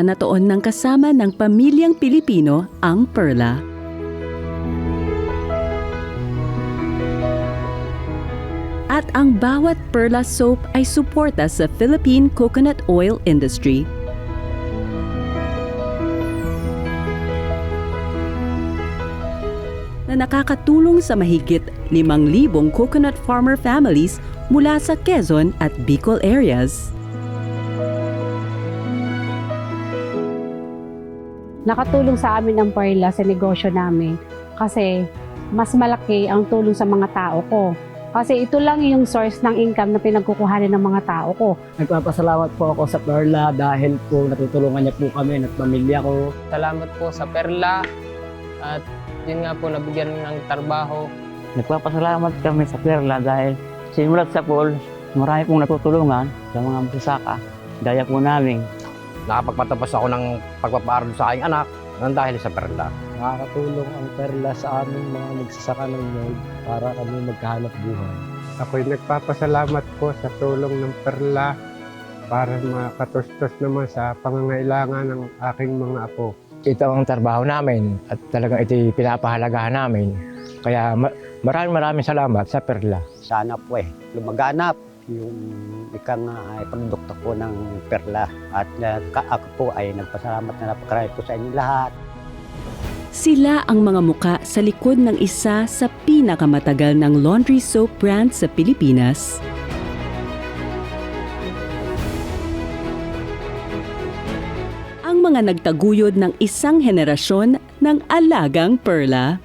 na taon nang kasama ng pamilyang Pilipino ang Perla. At ang bawat Perla soap ay suporta sa Philippine coconut oil industry. Na nakakatulong sa mahigit 5,000 coconut farmer families mula sa Quezon at Bicol areas. Nakatulong sa amin ang Perla sa negosyo namin kasi mas malaki ang tulong sa mga tao ko. Kasi ito lang yung source ng income na pinagkukuhanan ng mga tao ko. Nagpapasalamat po ako sa Perla dahil po natutulungan niya po kami at pamilya ko. Salamat po sa Perla at yun nga po nabigyan ng trabaho. Nagpapasalamat kami sa Perla dahil simulat sa pool, marami pong natutulungan sa mga magsasaka. Gaya po namin. Nakapagpatapos ako ng pagpapaaral sa aking anak nang dahil sa Perla. Nakakatulong ang Perla sa aming mga nagsasaka ng nyog para kami magkahanap buhay. Ako'y nagpapasalamat po sa tulong ng Perla para makatustos naman sa pangangailangan ng aking mga apo. Ito ang trabaho namin at talagang ito pinapahalagahan namin. Kaya maraming salamat sa Perla. Sana po lumaganap yung ikang produkto po ng Perla. At ako po ay nagpasalamat na napakarami po sa inyo lahat. Sila ang mga muka sa likod ng isa sa pinakamatagal ng laundry soap brand sa Pilipinas. Ang mga nagtaguyod ng isang henerasyon ng alagang Perla.